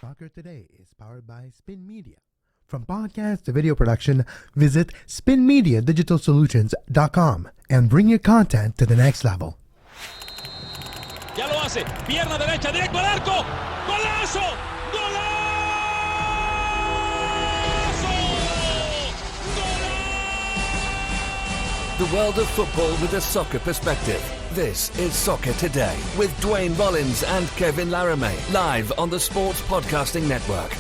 Soccer Today is powered by Spin Media. From podcast to video production, visit spinmediadigitalsolutions.com and bring your content to the next level. Ya lo hace, pierna derecha, directo al arco, golazo, golazo, golazo! The world of football with a soccer perspective. This is Soccer Today with Duane Rollins and Kevin Laramie, live on the Sports Podcasting Network.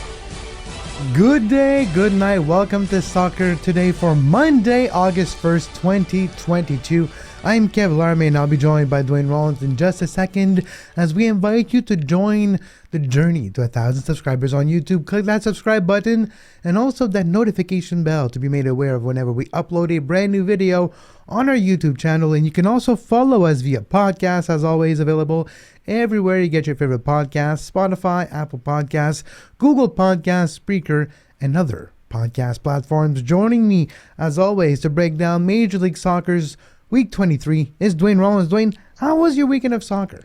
Good day, good night. Welcome to Soccer Today for Monday, August 1st, 2022. I'm Kevin Laramie and I'll be joined by Duane Rollins in just a second as we invite you to join the journey to 1,000 subscribers on YouTube. Click that subscribe button and also that notification bell to be made aware of whenever we upload a brand new video on our YouTube channel. And you can also follow us via podcast, as always, available everywhere you get your favorite podcasts: Spotify, Apple Podcasts, Google Podcasts, Spreaker, and other podcast platforms. Joining me, as always, to break down Major League Soccer's Week 23 is Duane Rollins. Duane, how was your weekend of soccer?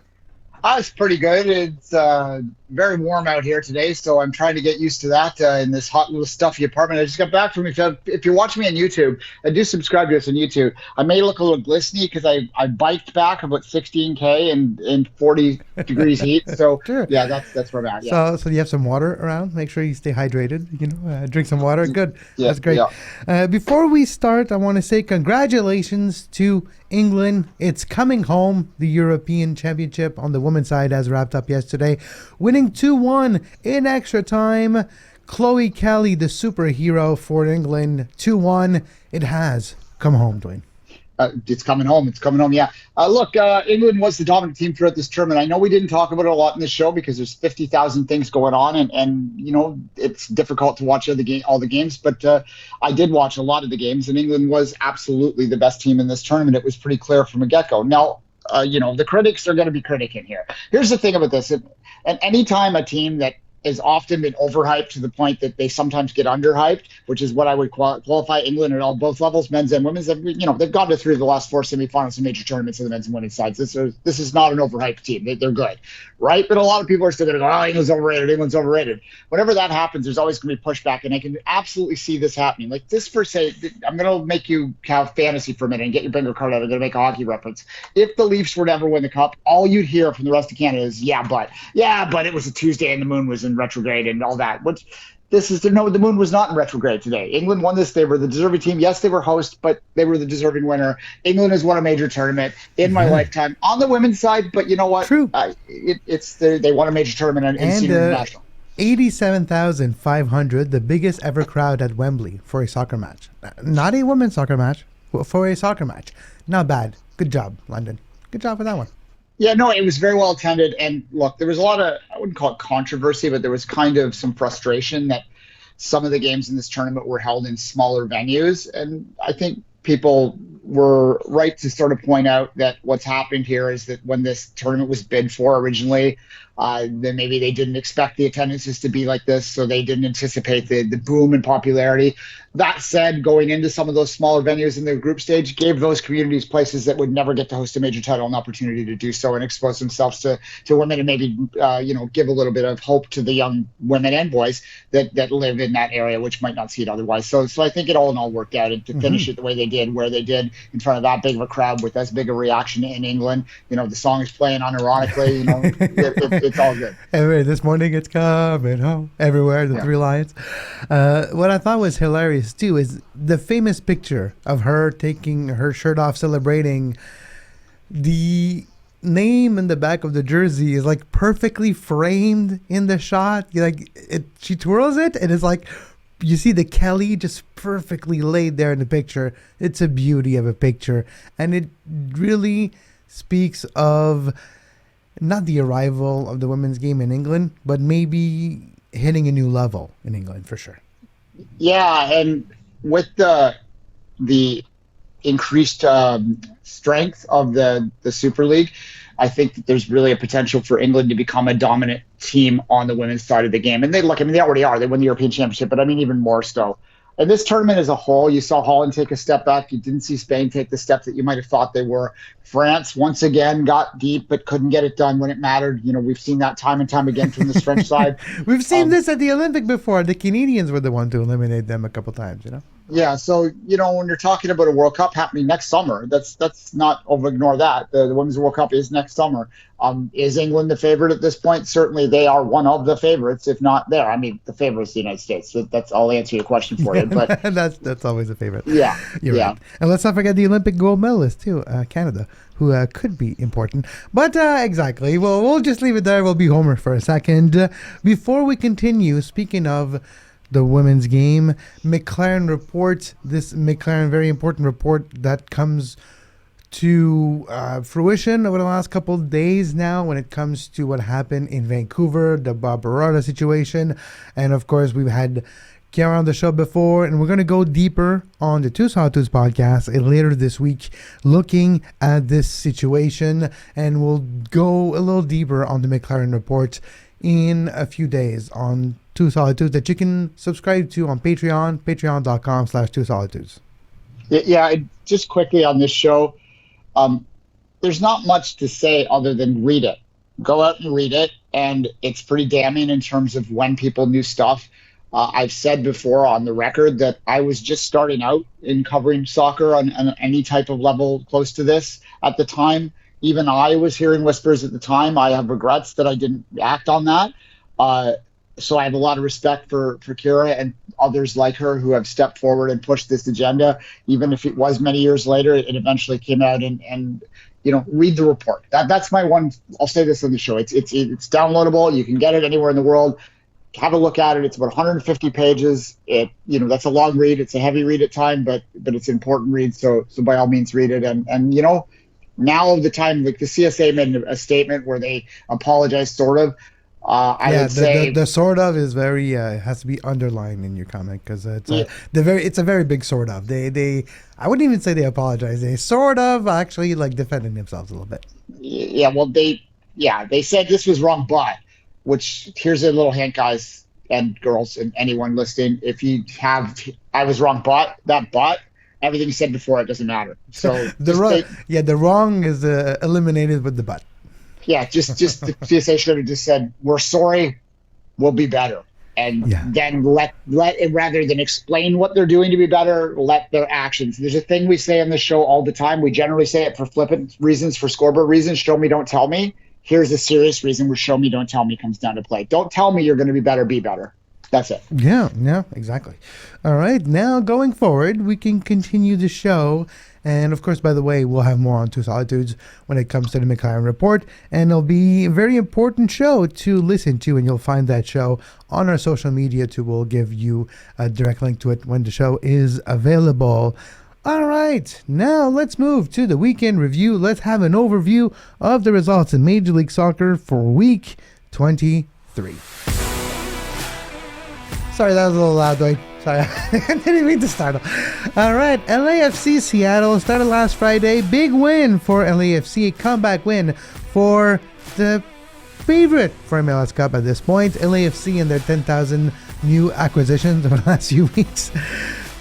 It's pretty good. It's very warm out here today, so I'm trying to get used to that in this hot little stuffy apartment. I just got back from it. If you're watching me on YouTube, and do subscribe to us on YouTube, I may look a little glistening because I biked back about 16K in 40 degrees heat. So Sure. Yeah, that's where I'm at. Yeah. So you have some water around. Make sure you stay hydrated. Drink some water. Good. Yeah, That's great. yeah. Before we start, I want to say congratulations to England. It's coming home. The European Championship on the women's side has wrapped up yesterday, winning 2-1 in extra time. Chloe Kelly, the superhero for England, 2-1. It has come home, Duane. It's coming home. It's coming home. Yeah. Look, England was the dominant team throughout this tournament. I know we didn't talk about it a lot in this show because there's 50,000 things going on, and it's difficult to watch all the games. But I did watch a lot of the games, and England was absolutely the best team in this tournament. It was pretty clear from a get-go. Now, the critics are going to be criticking here. Here's the thing about this: and anytime a team that has often been overhyped to the point that they sometimes get underhyped, which is what I would qualify England at both levels, men's and women's. They've gotten through the last four semifinals in major tournaments of the men's and women's sides. This is not an overhyped team. They're good, right? But a lot of people are still going to go, "Oh, England's overrated. England's overrated." Whenever that happens, there's always going to be pushback, and I can absolutely see this happening. Like this, for say, I'm going to make you have fantasy for a minute and get your bingo card out. I'm going to make a hockey reference. If the Leafs were to ever win the cup, all you'd hear from the rest of Canada is, "Yeah, but it was a Tuesday and the moon was in retrograde and all that." The moon was not in retrograde today. England won this. They were the deserving team. Yes, they were host, but they were the deserving winner. England has won a major tournament in my lifetime on the women's side, but you know what? True. They won a major tournament in senior international. 87,500, the biggest ever crowd at Wembley for a soccer match. Not a women's soccer match, for a soccer match. Not bad. Good job, London. Good job for that one. Yeah, no, it was very well attended. And look, there was a lot of, I wouldn't call it controversy, but there was kind of some frustration that some of the games in this tournament were held in smaller venues. And I think people were right to sort of point out that what's happened here is that when this tournament was bid for originally, then maybe they didn't expect the attendances to be like this, so they didn't anticipate the boom in popularity. That said, going into some of those smaller venues in the group stage gave those communities, places that would never get to host a major title, an opportunity to do so and expose themselves to women, and maybe give a little bit of hope to the young women and boys that live in that area, which might not see it otherwise. So I think it all in all worked out, and to finish it the way they did, where they did in front of that big of a crowd with as big a reaction in England. The song is playing unironically. It's all good. Anyway, this morning it's coming home everywhere. The Three Lions. What I thought was hilarious too is the famous picture of her taking her shirt off, celebrating. The name in the back of the jersey is like perfectly framed in the shot. She twirls it, and it's like you see the Kelly just perfectly laid there in the picture. It's a beauty of a picture, and it really speaks of not the arrival of the women's game in England, but maybe hitting a new level in England for sure. Yeah, and with the increased strength of the Super League, I think that there's really a potential for England to become a dominant team on the women's side of the game. And they already are. They won the European Championship, but I mean even more so. in this tournament as a whole, you saw Holland take a step back. You didn't see Spain take the step that you might have thought they were. France, once again, got deep but couldn't get it done when it mattered. We've seen that time and time again from this French side. We've seen this at the Olympic before. The Canadians were the one to eliminate them a couple times. Yeah, so when you're talking about a World Cup happening next summer, that's not ignore that. The Women's World Cup is next summer. Is England the favorite at this point? Certainly, they are one of the favorites, if not there. I mean, the favorite is the United States. So I'll answer your question for you. But that's always a favorite. Yeah, You're right. And let's not forget the Olympic gold medalist too, Canada, who could be important. But exactly. Well, we'll just leave it there. We'll be Homer for a second. Before we continue, speaking of the women's game, McLaren reports this very important report that comes to fruition over the last couple of days now when it comes to what happened in Vancouver, the Bob Barada situation. And of course, we've had Kiara on the show before, and we're going to go deeper on the Two Solitudes podcast later this week, looking at this situation, and we'll go a little deeper on the McLaren report in a few days on Two Solitudes that you can subscribe to on Patreon, patreon.com/Two Solitudes. Yeah, just quickly on this show, there's not much to say other than read it. Go out and read it, and it's pretty damning in terms of when people knew stuff. I've said before on the record that I was just starting out in covering soccer on any type of level close to this at the time. Even I was hearing whispers at the time. I have regrets that I didn't act on that. So I have a lot of respect for Kira and others like her who have stepped forward and pushed this agenda. Even if it was many years later, it eventually came out and read the report. That's my one. I'll say this on the show. It's downloadable. You can get it anywhere in the world. Have a look at it. It's about 150 pages. That's a long read. It's a heavy read at time, but it's an important read. So by all means read it. And now the time, like the CSA made a statement where they apologized, sort of. I would say the sort of is very has to be underlined in your comment because it's a very big sort of. They I wouldn't even say they apologize. They sort of actually like defending themselves a little bit. Yeah, well they said this was wrong, but which here's a little hint, guys and girls and anyone listening. If you have I was wrong, but everything you said before it doesn't matter. So the wrong is eliminated with the but. Yeah, just the CSA should have just said, we're sorry, we'll be better. And then let it, rather than explain what they're doing to be better, let their actions. There's a thing we say on this show all the time. We generally say it for flippant reasons, for scoreboard reasons. Show me, don't tell me. Here's a serious reason where show me, don't tell me comes down to play. Don't tell me you're going to be better, be better. That's it. Yeah, exactly. All right, now going forward, we can continue the show. And of course, by the way, we'll have more on Two Solitudes when it comes to the McLaren report. And it'll be a very important show to listen to. And you'll find that show on our social media too. We'll give you a direct link to it when the show is available. All right, now let's move to the weekend review. Let's have an overview of the results in Major League Soccer for week 23. Sorry, that was a little loud, Duane. Sorry, I didn't mean to startle. All right, LAFC Seattle started last Friday. Big win for LAFC, a comeback win for the favorite for MLS Cup at this point. LAFC and their 10,000 new acquisitions over the last few weeks.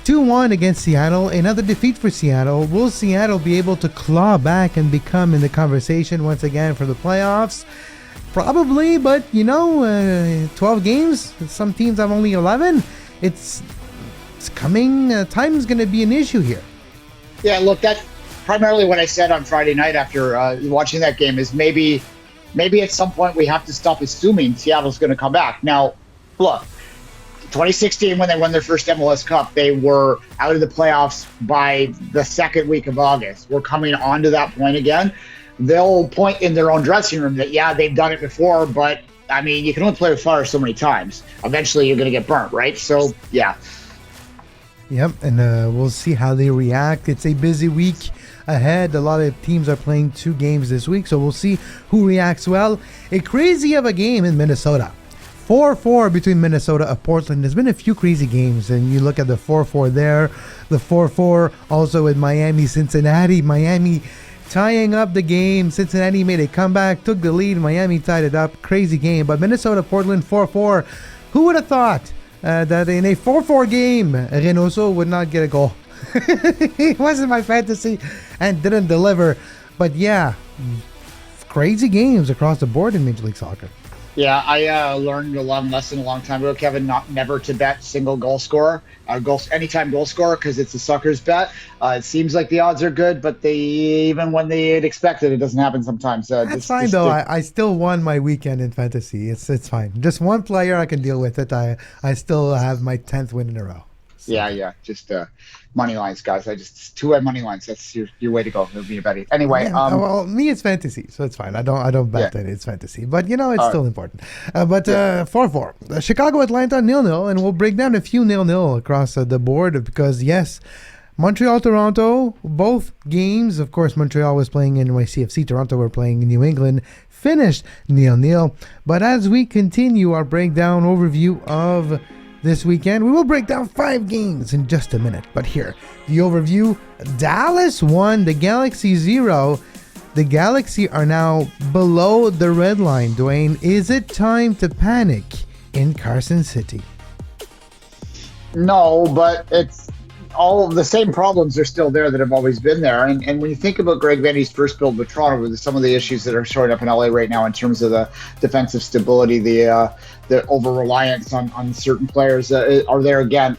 2-1 against Seattle. Another defeat for Seattle. Will Seattle be able to claw back and become in the conversation once again for the playoffs? Probably, but 12 games. Some teams have only 11. It's coming. Time's going to be an issue here. Yeah, look, that's primarily what I said on Friday night after watching that game is maybe at some point we have to stop assuming Seattle's going to come back. Now, look, 2016 when they won their first MLS Cup, they were out of the playoffs by the second week of August. We're coming on to that point again. They'll point in their own dressing room that, they've done it before, but, I mean, you can only play with fire so many times. Eventually, you're going to get burnt, right? So, yeah. Yep, and we'll see how they react. It's a busy week ahead. A lot of teams are playing 2 games this week, so we'll see who reacts well. A crazy of a game in Minnesota. 4-4 between Minnesota and Portland. There's been a few crazy games, and you look at the 4-4 there, the 4-4 also with Miami-Cincinnati. Miami tying up the game. Cincinnati made a comeback, took the lead. Miami tied it up. Crazy game. But Minnesota-Portland 4-4. Who would have thought that in a 4-4 game, Reynoso would not get a goal. It wasn't my fantasy and didn't deliver. But yeah, crazy games across the board in Major League Soccer. Yeah, I learned a lesson a long time ago, Kevin, never to bet single goal scorer, anytime goal scorer, because it's a sucker's bet. It seems like the odds are good, but even when they'd expect it, it doesn't happen sometimes. That's fine, though. I still won my weekend in fantasy. It's fine. Just one player, I can deal with it. I still have my 10th win in a row. So. Yeah. Just money lines, guys. Two-way money lines. That's your way to go. It'll be your betting. Anyway, yeah, well, me it's fantasy, so it's fine. I don't bet that it's fantasy, but it's still important. 4-4, Chicago Atlanta 0-0, and we'll break down a few 0-0 across the board because yes, Montreal Toronto, both games. Of course, Montreal was playing in NYCFC. Toronto were playing in New England. Finished 0-0. But as we continue our breakdown overview of this weekend, we will break down 5 games in just a minute. But here, the overview. Dallas 1, the Galaxy 0. The Galaxy are now below the red line. Duane, is it time to panic in Carson City? No, but it's all of the same problems are still there that have always been there. And when you think about Greg Vandy's first build with Toronto, with some of the issues that are showing up in LA right now in terms of the defensive stability, the over-reliance on certain players are there again.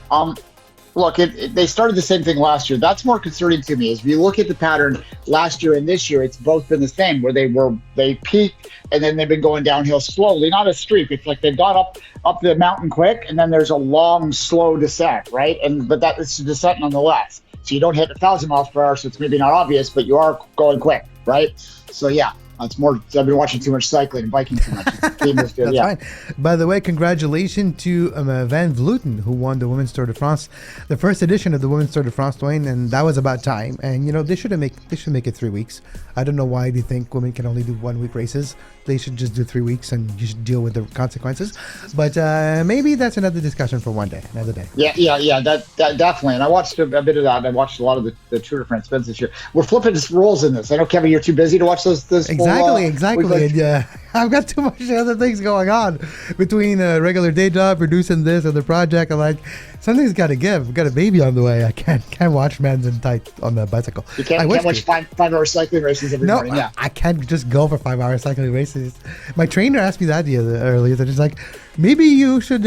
Look, they started the same thing last year. That's more concerning to me. Is if you look at the pattern last year and this year, it's both been the same, where they peaked and then they've been going downhill slowly, not a streak. It's like they've got up the mountain quick, and then there's a long, slow descent, right? But that it's a descent nonetheless. So you don't hit 1,000 miles per hour, so it's maybe not obvious, but you are going quick, right? So yeah. It's more. I've been watching too much cycling and biking too much. That's fine. By the way, congratulations to Van Vleuten, who won the Women's Tour de France, the first edition of the Women's Tour de France, Duane, and that was about time. And they should make it 3 weeks. I don't know why they think women can only do 1 week races. They should just do 3 weeks, and you should deal with the consequences. But maybe that's another discussion for another day. Yeah. That definitely. And I watched a bit of that. I watched a lot of the Tour de France events this year. We're flipping roles in this. I know, Kevin, you're too busy to watch those. Exactly. And, I've got too much other things going on between a regular day job, producing this and the project. I'm like, something's got to give. I've got a baby on the way. I can't watch Men's in Tight on the bicycle. You can't watch 5-hour cycling races every morning. Yeah. I can't just go for 5-hour cycling races. My trainer asked me that earlier. That he's like, maybe you should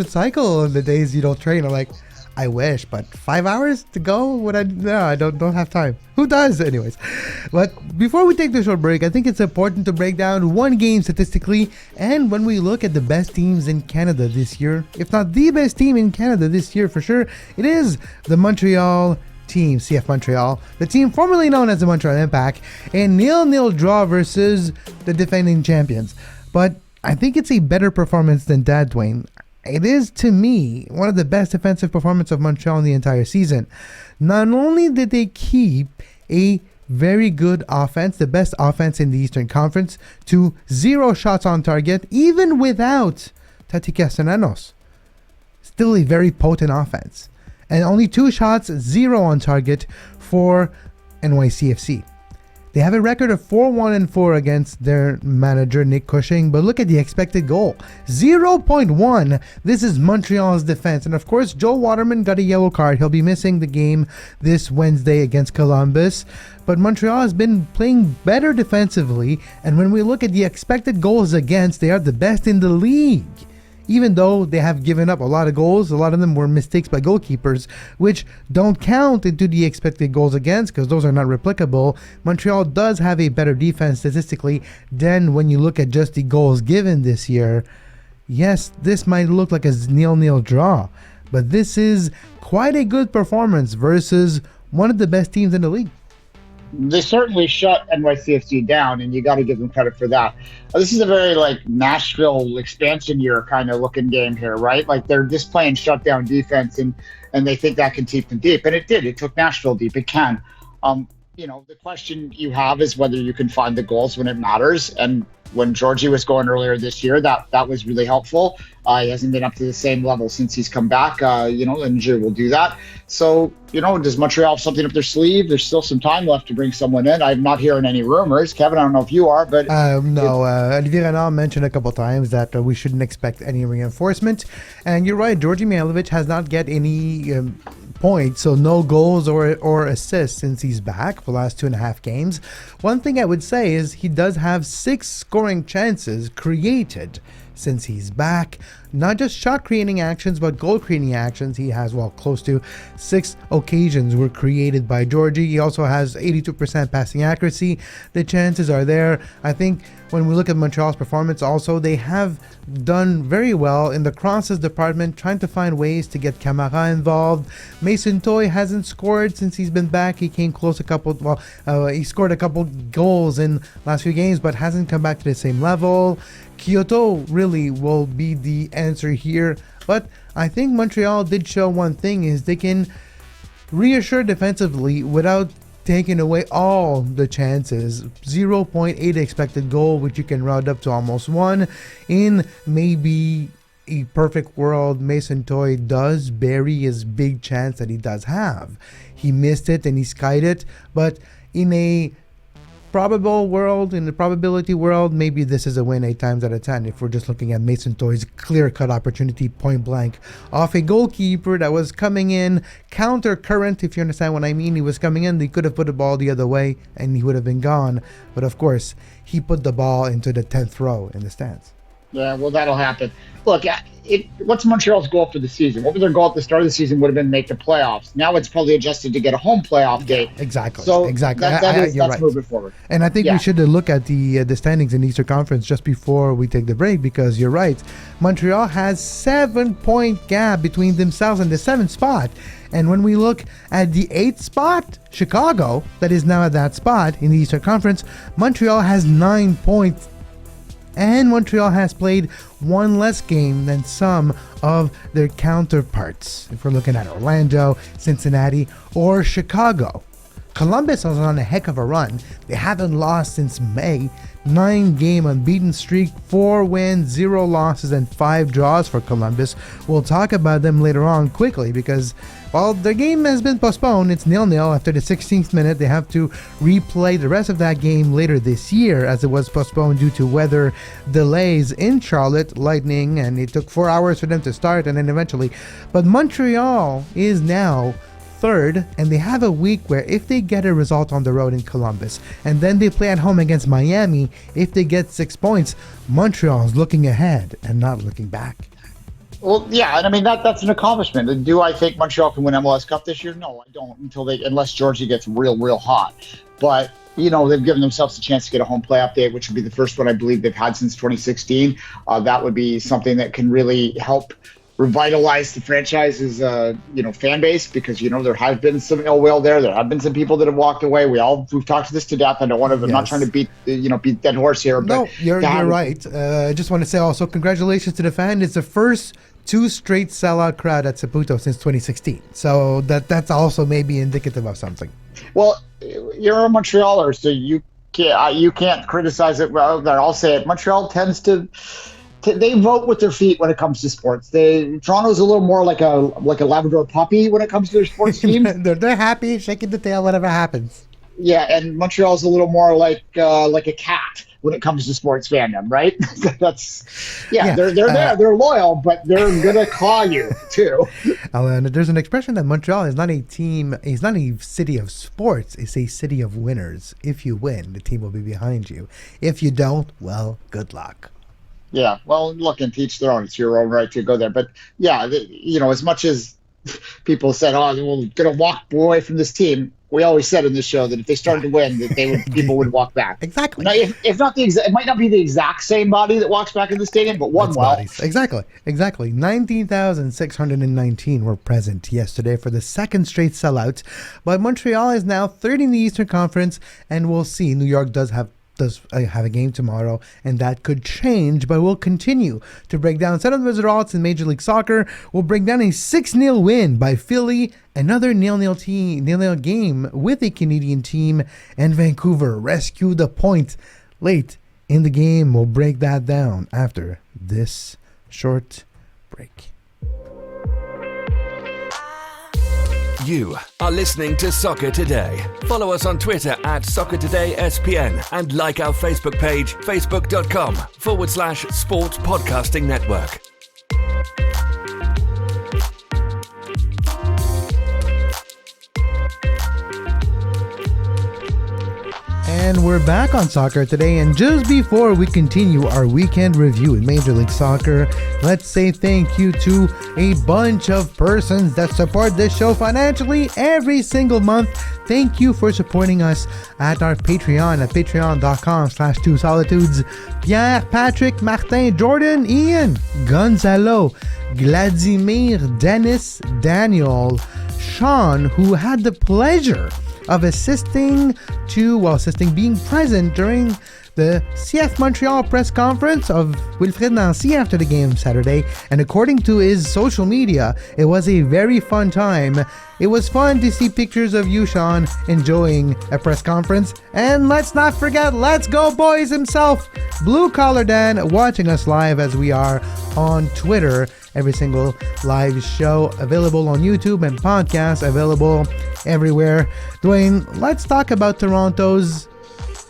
cycle on the days you don't train. I'm like, I wish, but 5 hours to go? I don't have time. Who does? Anyways. But before we take the short break, I think it's important to break down one game statistically. And when we look at the best teams in Canada this year, if not the best team in Canada this year for sure, it is the Montreal team, CF Montreal, the team formerly known as the Montreal Impact, a 0-0 draw versus the defending champions. But I think it's a better performance than that, Duane. It is, to me, one of the best defensive performances of Montreal in the entire season. Not only did they keep a very good offense, the best offense in the Eastern Conference, to 0 shots on target, even without Tati Castellanos. Still a very potent offense. And only 2 shots, 0 on target for NYCFC. They have a record of 4-1-4 against their manager, Nick Cushing, but look at the expected goal. 0.1. This is Montreal's defense. And of course, Joe Waterman got a yellow card. He'll be missing the game this Wednesday against Columbus. But Montreal has been playing better defensively. And when we look at the expected goals against, they are the best in the league. Even though they have given up a lot of goals, a lot of them were mistakes by goalkeepers, which don't count into the expected goals against because those are not replicable. Montreal does have a better defense statistically than when you look at just the goals given this year. Yes, this might look like a 0-0 draw, but this is quite a good performance versus one of the best teams in the league. They certainly shut NYCFC down, and you got to give them credit for that. This is a very Nashville expansion year kind of looking game here, right? They're just playing shutdown defense, and they think that can keep them deep, and it did. It took Nashville deep. It can. the question you have is whether you can find the goals when it matters. And when Georgie was going earlier this year, that was really helpful. He hasn't been up to the same level since he's come back. Injury will do that. So, does Montreal have something up their sleeve? There's still some time left to bring someone in. I'm not hearing any rumors. Kevin, I don't know if you are, but no. Olivier Renard mentioned a couple times that we shouldn't expect any reinforcement. And you're right, Georgi Mihailovic has not get any points, so no goals or assists since he's back for the last 2.5 games. One thing I would say is he does have 6 scoring chances created since he's back. Not just shot creating actions, but goal creating actions. He has, close to 6 occasions were created by Georgie. He also has 82% passing accuracy. The chances are there. I think when we look at Montreal's performance also, they have done very well in the crosses department, trying to find ways to get Camara involved. Mason Toye hasn't scored since he's been back. He came close he scored a couple goals in last few games, but hasn't come back to the same level. Kyoto really will be the answer here, but I think Montreal did show one thing, is they can reassure defensively without taking away all the chances. 0.8 expected goal, which you can round up to almost 1. In maybe a perfect world, Mason Toye does bury his big chance that he does have. He missed it and he skied it, but in a probable world, in the probability world, maybe this is a win 8 times out of 10 if we're just looking at Mason Toye's clear-cut opportunity, point blank, off a goalkeeper that was coming in counter current, if you understand what I mean. He was coming in, they could have put the ball the other way and he would have been gone, but of course he put the ball into the 10th row in the stands. Yeah, well, that'll happen. Look, what's Montreal's goal for the season? What was their goal at the start of the season? Would have been make the playoffs. Now it's probably adjusted to get a home playoff date. Exactly. So exactly. That's right. moving forward. And I think we should look at the standings in the Eastern Conference just before we take the break, because you're right. Montreal has 7-point gap between themselves and the 7th spot. And when we look at the 8th spot, Chicago, that is now at that spot in the Eastern Conference, Montreal has 9 points. And Montreal has played 1 less game than some of their counterparts. If we're looking at Orlando, Cincinnati, or Chicago. Columbus is on a heck of a run. They haven't lost since May. 9-game unbeaten streak, 4 wins, 0 losses, and 5 draws for Columbus. We'll talk about them later on quickly because, their game has been postponed. It's 0-0 after the 16th minute. They have to replay the rest of that game later this year, as it was postponed due to weather delays in Charlotte, lightning, and it took 4 hours for them to start and then eventually. But Montreal is now 3rd, and they have a week where if they get a result on the road in Columbus and then they play at home against Miami, if they get 6 points, Montreal is looking ahead and not looking back. Well, yeah, and I mean that's an accomplishment. Do I think Montreal can win MLS Cup this year? No, I don't, unless Georgie gets real hot. But they've given themselves a chance to get a home playoff date, which would be the first one I believe they've had since 2016. That would be something that can really help revitalize the franchise's fan base, because there have been some ill will there. There have been some people that have walked away. We've talked this to death. I don't want to. I'm not trying to beat dead horse here. No, but you're right. I just want to say also congratulations to the fan. It's the first 2 straight sellout crowd at Saputo since 2016. So that's also maybe indicative of something. Well, you're a Montrealer, so you can't criticize it. Well, I'll say it. Montreal tends to. They vote with their feet when it comes to sports. Toronto's a little more like a Labrador puppy when it comes to their sports teams. they're happy, shaking the tail, whatever happens. Yeah, and Montreal's a little more like a cat when it comes to sports fandom, right? They're there, they're loyal, but they're gonna claw you too. And there's an expression that Montreal is not a team. It's not a city of sports. It's a city of winners. If you win, the team will be behind you. If you don't, well, good luck. Yeah, well, look, and teach their own. It's your own right to go there. But yeah, as much as people said, "Oh, we're going to walk away from this team," we always said in this show that if they started to win, that people would walk back. Exactly. Now, if not it might not be the exact same body that walks back in the stadium, but one well. Bodies. Exactly. 19,619 were present yesterday for the 2nd straight sellout. But Montreal is now 3rd in the Eastern Conference, and we'll see. New York does have does have a game tomorrow, and that could change, but we'll continue to break down some of the results in Major League Soccer. We'll break down a 6-0 win by Philly, another nil-nil game with a Canadian team, and Vancouver rescued a point late in the game. We'll break that down after this short break. You are listening to Soccer Today. Follow us on Twitter at SoccerTodaySPN and like our Facebook page, facebook.com/Sports Podcasting Network. And we're back on Soccer Today, and just before we continue our weekend review in Major League Soccer, let's say thank you to a bunch of persons that support this show financially every single month. Thank you for supporting us at our Patreon at patreon.com/2solitudes. Pierre, Patrick, Martin, Jordan, Ian, Gonzalo, Vladimir, Dennis, Daniel, Sean, who had the pleasure of being present during the CF Montreal press conference of Wilfred Nancy after the game Saturday, and according to his social media, it was a very fun time. It was fun to see pictures of you, Sean, enjoying a press conference, and let's not forget Let's Go Boys himself, Blue Collar Dan, watching us live as we are on Twitter. Every single live show available on YouTube and podcasts available everywhere. Duane, let's talk about Toronto's,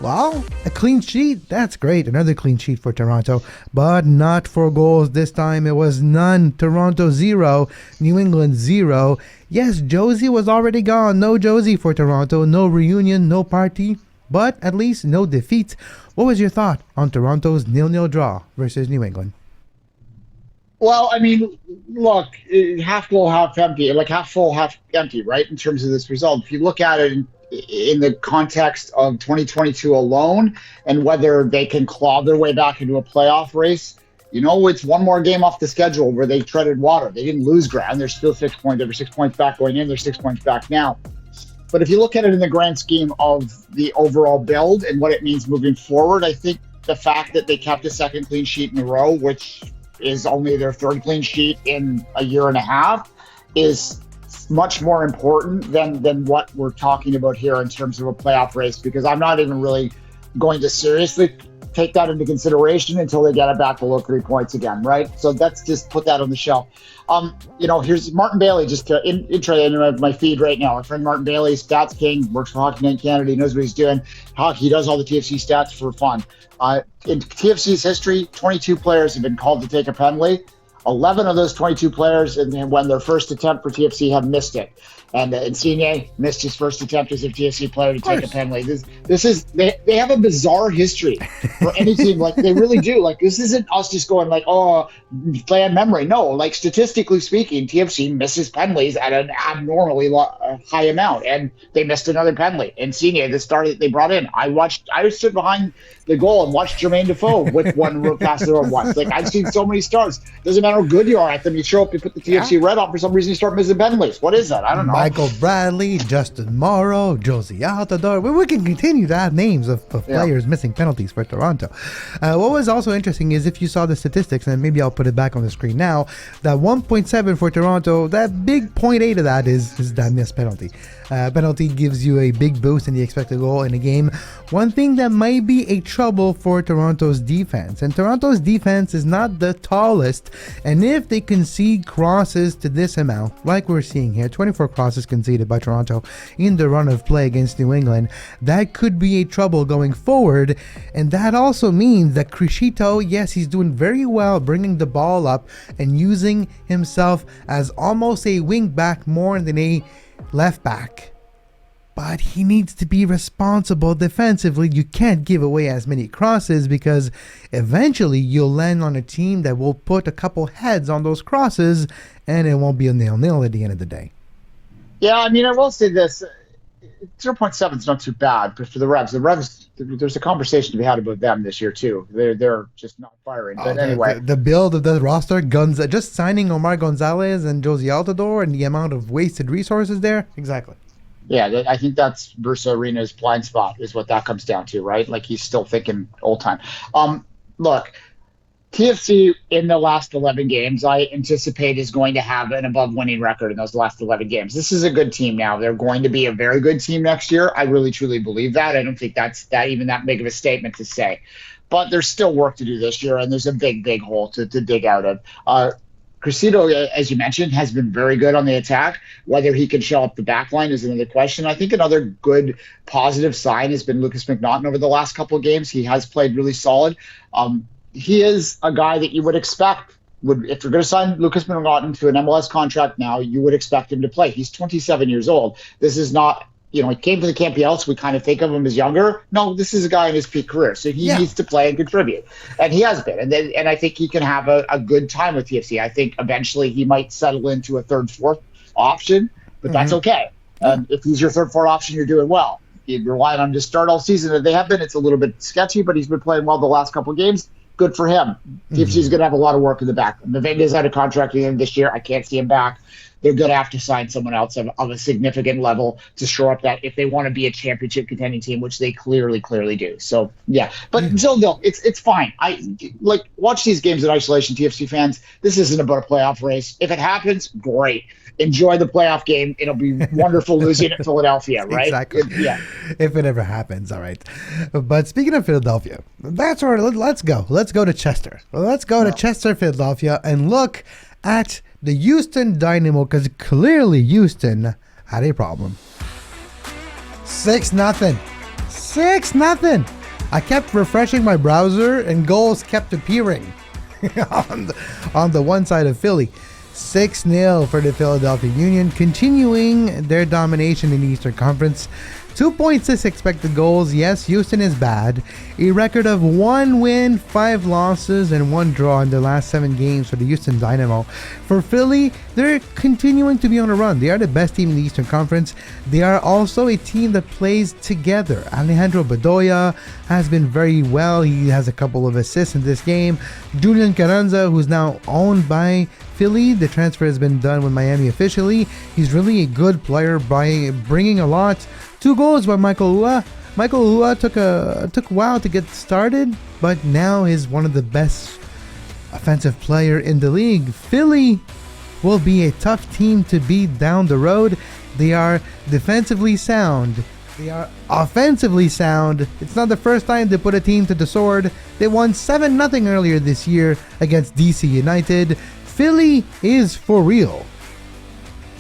well, a clean sheet. That's great. Another clean sheet for Toronto, but not for goals. This time it was none. Toronto 0, New England 0. Yes, Josie was already gone. No Josie for Toronto. No reunion, no party, but at least no defeat. What was your thought on Toronto's 0-0 draw versus New England? Well, I mean, look, half full, half empty, like half full, half empty, right? In terms of this result, if you look at it in the context of 2022 alone, and whether they can claw their way back into a playoff race, you know, it's one more game off the schedule where they treaded water. They didn't lose ground. They're still 6 points. They were 6 points back going in. They're 6 points back now. But if you look at it in the grand scheme of the overall build and what it means moving forward, I think the fact that they kept a second clean sheet in a row, which is only their third clean sheet in a year and a half, is much more important than what we're talking about here in terms of a playoff race, because I'm not even really going to seriously take that into consideration until they get it back below 3 points again, right? So let's just put that on the shelf. You know, here's Martin Bailey, just to intro into my feed right now. Our friend Martin Bailey, Stats King, works for Hockey Night Canada. He knows what he's doing. He does all the TFC stats for fun. In TFC's history, 22 players have been called to take a penalty. 11 of those 22 players, and when their first attempt for TFC, have missed it. And Insigne missed his first attempt as a TFC player to take a penalty. This is they have a bizarre history for any team. Like, they really do. Like, this isn't us just going like, oh, play on memory. No, like, statistically speaking, TFC misses penalties at an abnormally high amount, and they missed another penalty. Insigne, the star that they brought in, I stood behind the goal and watched Jermaine Defoe with one real pass there once. Like, I've seen so many stars. Doesn't matter how good you are at them. You show up, you put the TFC red on, for some reason you start missing penalties. What is that? I don't know. Michael Bradley, Justin Morrow, Josie Altidore. We can continue to have names of players missing penalties for Toronto. What was also interesting is, if you saw the statistics, and maybe I'll put it back on the screen now, that 1.7 for Toronto, that big 0.8 of that is that missed penalty. Penalty gives you a big boost in the expected goal in a game. One thing that might be a trouble for Toronto's defense, and Toronto's defense is not the tallest, and if they concede crosses to this amount, like we're seeing here, 24 crosses conceded by Toronto in the run of play against New England, that could be a trouble going forward. And that also means that Criscito, yes, he's doing very well bringing the ball up and using himself as almost a wing back more than a left back, but he needs to be responsible defensively. You can't give away as many crosses, because eventually you'll land on a team that will put a couple heads on those crosses, and it won't be a 0-0 at the end of the day. Yeah, I mean, I will say this. 0.7 is not too bad, but for the Revs, there's a conversation to be had about them this year too. They're just not firing. But anyway, the build of the roster, just signing Omar Gonzalez and Josie Altidore, and the amount of wasted resources there, exactly. I think that's Bruce Arena's blind spot is what that comes down to, right? Like he's still thinking old time. Look, TFC in the last 11 games, I anticipate is going to have an above winning record in those last 11 games. This is a good team now. They're going to be a very good team next year. I really, truly believe that. I don't think that's even that big of a statement to say. But there's still work to do this year, and there's a big, big hole to dig out of. Cressida, as you mentioned, has been very good on the attack. Whether he can show up the back line is another question. I think another good positive sign has been Lucas McNaughton over the last couple of games. He has played really solid. He is a guy that you would expect if you're going to sign Lucas McNaughton to an MLS contract now, you would expect him to play. He's 27 years old. This is not, he came to the KPL, so we kind of think of him as younger. No, this is a guy in his peak career, so he needs to play and contribute, and he has been. And I think he can have a good time with TFC. I think eventually he might settle into a third, fourth option, but that's okay. If he's your third, fourth option, you're doing well. You rely on him to start all season, and they have been. It's a little bit sketchy, but he's been playing well the last couple of games. Good for him. TFC's going to have a lot of work in the back. Mavinga's had a contract at the end of this year. I can't see him back. They're going to have to sign someone else of a significant level to shore up that if they want to be a championship contending team, which they clearly do. So, yeah. But no, it's fine. Watch these games in isolation, TFC fans. This isn't about a playoff race. If it happens, great. Enjoy the playoff game. It'll be wonderful losing at Philadelphia, right? Exactly. If it ever happens, all right. But speaking of Philadelphia, that's where let's go. Let's go to Chester. Let's go to Chester, Philadelphia, and look at the Houston Dynamo, because clearly Houston had a problem. 6-0. 6-0. I kept refreshing my browser and goals kept appearing on the one side of Philly. 6-0 for the Philadelphia Union, continuing their domination in the Eastern Conference. 2.6 expected goals. Yes, Houston is bad. A record of 1 win, 5 losses, and 1 draw in the last 7 games for the Houston Dynamo. For Philly, they're continuing to be on a run. They are the best team in the Eastern Conference. They are also a team that plays together. Alejandro Bedoya has been very well. He has a couple of assists in this game. Julian Carranza, who's now owned by Philly. The transfer has been done with Miami officially. He's really a good player by bringing a lot. 2 goals by Michael Uhua. Michael Uhua took a while to get started, but now is one of the best offensive player in the league. Philly will be a tough team to beat down the road. They are defensively sound. They are offensively sound. It's not the first time they put a team to the sword. They won 7-0 earlier this year against DC United. Philly is for real.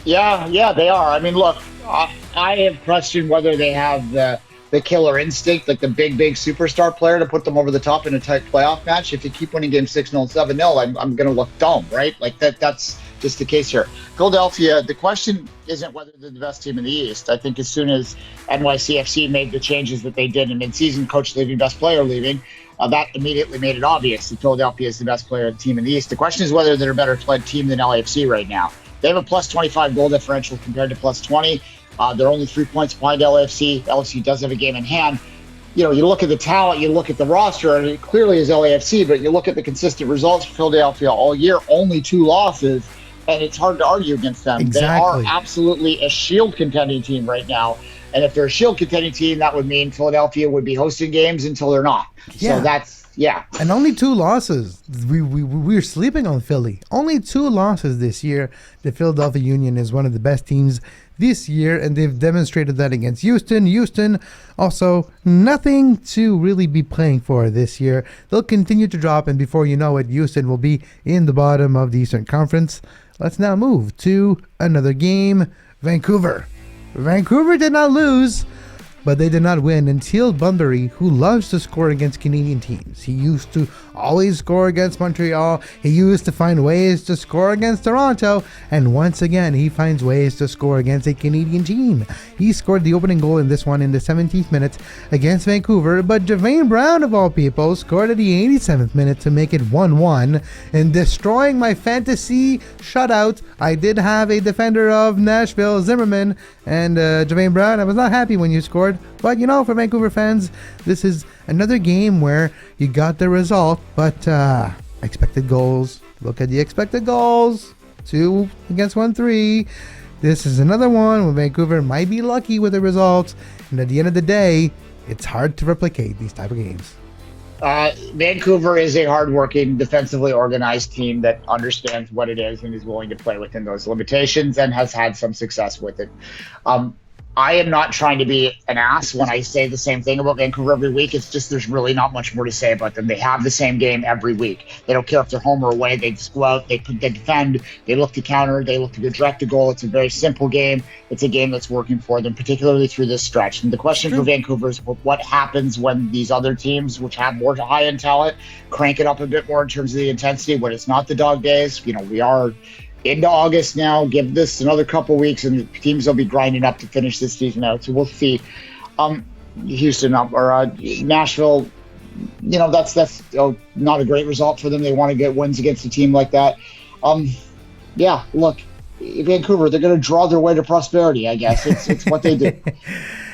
Yeah, they are. I mean, look, I have questioned whether they have the killer instinct, like the big superstar player to put them over the top in a tight playoff match. If you keep winning games 6-0 and 7-0, I'm going to look dumb, right? Like that's just the case here. Philadelphia, the question isn't whether they're the best team in the East. I think as soon as NYCFC made the changes that they did in mid-season, coach leaving, best player leaving, that immediately made it obvious that Philadelphia is the best player team in the East. The question is whether they're a better played team than LAFC right now. They have a plus 25 goal differential compared to plus 20. They're only 3 points behind LAFC. LAFC does have a game in hand. You look at the talent, you look at the roster, and it clearly is LAFC, but you look at the consistent results for Philadelphia all year, only 2 losses, and it's hard to argue against them. Exactly. They are absolutely a Shield contending team right now. And if they're a Shield contending team, that would mean Philadelphia would be hosting games until they're not. Yeah. So that's, And only 2 losses. We're sleeping on Philly. Only 2 losses this year. The Philadelphia Union is one of the best teams this year, and they've demonstrated that against Houston. Houston also nothing to really be playing for this year. They'll continue to drop, and before you know it, Houston will be in the bottom of the Eastern Conference. Let's now move to another game. Vancouver did not lose, but they did not win until Bunbury, who loves to score against Canadian teams. He used to always score against Montreal. He used to find ways to score against Toronto. And once again, he finds ways to score against a Canadian team. He scored the opening goal in this one in the 17th minute against Vancouver. But Duane Brown, of all people, scored at the 87th minute to make it 1-1. And destroying my fantasy shutout, I did have a defender of Nashville, Zimmerman, and Duane Brown. I was not happy when you scored. But, for Vancouver fans, this is another game where you got the result, but expected goals. Look at the expected goals. 2 against 1-3. This is another one where Vancouver might be lucky with the results, and at the end of the day, it's hard to replicate these type of games. Vancouver is a hardworking, defensively organized team that understands what it is and is willing to play within those limitations and has had some success with it. I am not trying to be an ass when I say the same thing about Vancouver every week. It's just there's really not much more to say about them. They have the same game every week. They don't care if they're home or away. They just go out, they defend, they look to counter, they look to direct the goal. It's a very simple game. It's a game that's working for them, particularly through this stretch. And the question for Vancouver is what happens when these other teams, which have more high-end talent, crank it up a bit more in terms of the intensity when it's not the dog days. We are into August now. Give this another couple weeks and the teams will be grinding up to finish this season out. So we'll see. Houston or Nashville, that's not a great result for them. They want to get wins against a team like that. Look, Vancouver, they're going to draw their way to prosperity, I guess. It's what they do.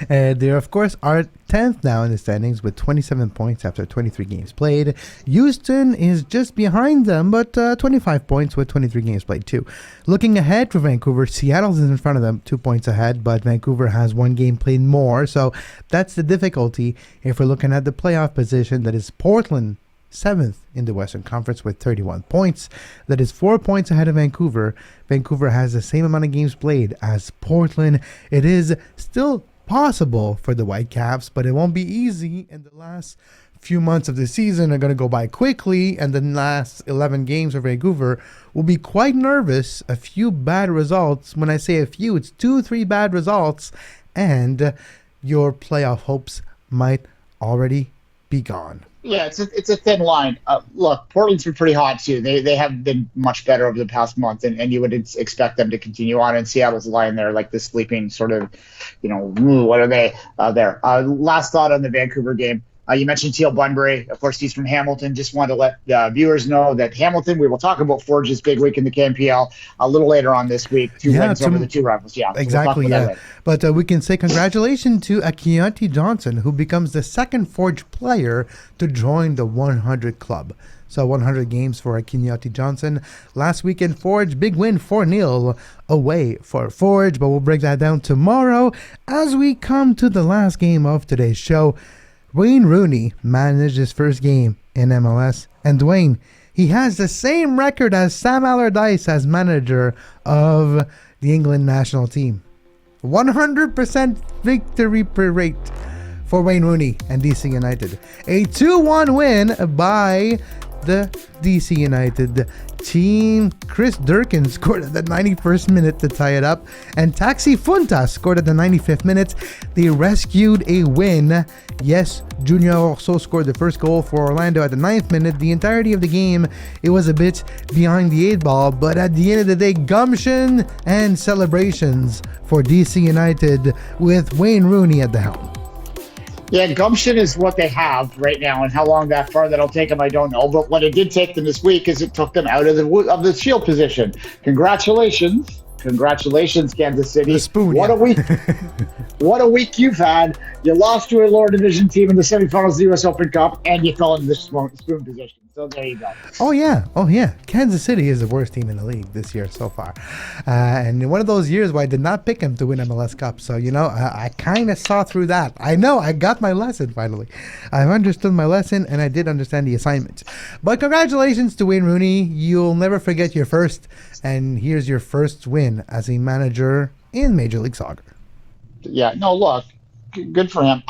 They, of course, are 10th now in the standings with 27 points after 23 games played. Houston is just behind them, but 25 points with 23 games played too. Looking ahead for Vancouver, Seattle's in front of them, 2 points ahead, but Vancouver has 1 game played more, so that's the difficulty if we're looking at the playoff position. That is Portland, 7th in the Western Conference with 31 points. That is 4 points ahead of Vancouver. Vancouver has the same amount of games played as Portland. It is still possible for the Whitecaps, but it won't be easy, and the last few months of the season are going to go by quickly, and the last 11 games for Vancouver will be quite nervous. A few bad results. When I say a few, it's 2-3 bad results, and your playoff hopes might already be gone. Yeah, it's a thin line. Look, Portland's been pretty hot too. They have been much better over the past month, and you would expect them to continue on. And Seattle's lying there like the sleeping sort of, what are they there? Last thought on the Vancouver game. You mentioned Teal Bunbury. Of course, he's from Hamilton. Just wanted to let viewers know that Hamilton, we will talk about Forge's big week in the KMPL a little later on this week. 2 wins over the 2 rivals. Yeah, exactly. So we'll but we can say congratulations to Akianti Johnson, who becomes the second Forge player to join the 100 club. So 100 games for Akianti Johnson. Last weekend, Forge, big win 4-0 away for Forge. But we'll break that down tomorrow as we come to the last game of today's show. Wayne Rooney managed his first game in MLS, and Duane, he has the same record as Sam Allardyce as manager of the England national team. 100% victory rate for Wayne Rooney and DC United. A 2-1 win by the DC United team. Chris Durkin scored at the 91st minute to tie it up, and Taxi Funta scored at the 95th minute. They rescued a win. Yes, Junior also scored the first goal for Orlando at the 9th minute. The entirety of the game, it was a bit behind the 8 ball, but at the end of the day, gumption and celebrations for DC United with Wayne Rooney at the helm. Yeah, gumption is what they have right now, and how long that'll take them, I don't know. But what it did take them this week is it took them out of the shield position. Congratulations, Kansas City. The spoon. What a week! What a week you've had. You lost to a lower division team in the semifinals of the U.S. Open Cup, and you fell into the spoon position. So there you go. Oh yeah. Kansas City is the worst team in the league this year so far. And one of those years where I did not pick him to win MLS Cup. So, I kind of saw through that. I know, I got my lesson finally. I've understood my lesson, and I did understand the assignment. But congratulations to Wayne Rooney. You'll never forget your first. And here's your first win as a manager in Major League Soccer. Yeah, no, look, good for him.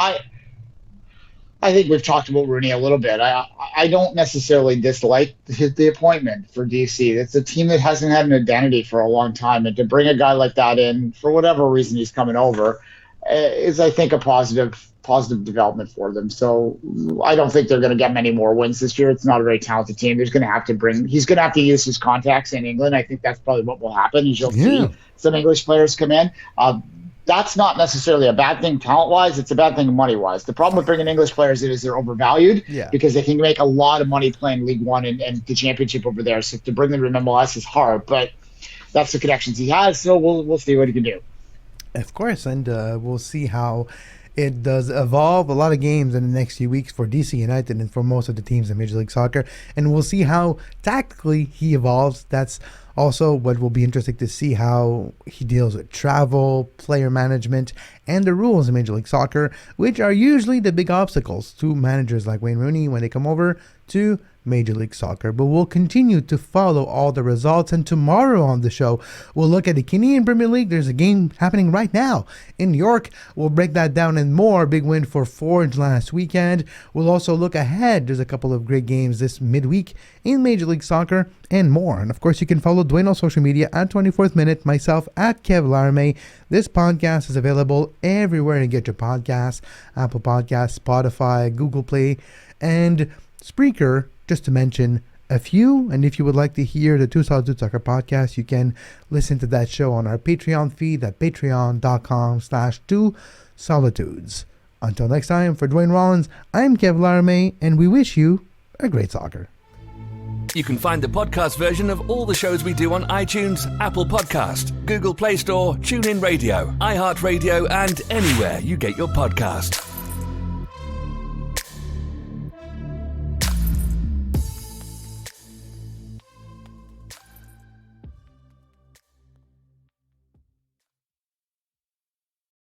I think we've talked about Rooney a little bit. I don't necessarily dislike the appointment for DC. It's a team that hasn't had an identity for a long time, and to bring a guy like that in, for whatever reason he's coming over, is, I think, a positive development for them. So I don't think they're going to get many more wins this year. It's not a very talented team. He's going to have to use his contacts in England. I think that's probably what will happen. Is you'll see some English players come in. That's not necessarily a bad thing talent-wise. It's a bad thing money-wise. The problem with bringing English players in is they're overvalued because they can make a lot of money playing League One and the Championship over there. So to bring them to MLS is hard, but that's the connections he has. So we'll see what he can do. Of course, and we'll see how it does evolve. A lot of games in the next few weeks for DC United and for most of the teams in Major League Soccer, and we'll see how tactically he evolves. That's Also, what will be interesting to see how he deals with travel, player management, and the rules in Major League Soccer, which are usually the big obstacles to managers like Wayne Rooney when they come over to Major League Soccer. But we'll continue to follow all the results, and tomorrow on the show we'll look at the Canadian Premier League. There's a game happening right now in New York. We'll break that down and more. Big win for Forge last weekend. We'll also look ahead. There's a couple of great games this midweek in Major League Soccer and more. And of course, you can follow Duane on social media at 24th Minute, myself at Kev Larme. This podcast is available everywhere you get your podcasts: Apple Podcasts, Spotify, Google Play, and Spreaker, just to mention a few. And if you would like to hear the Two Solitudes Soccer podcast, you can listen to that show on our Patreon feed at patreon.com/2solitudes. Until next time, for Duane Rollins, I'm Kev Larme, and we wish you a great soccer. You can find the podcast version of all the shows we do on iTunes, Apple Podcast, Google Play Store, TuneIn Radio, iHeartRadio, and anywhere you get your podcasts.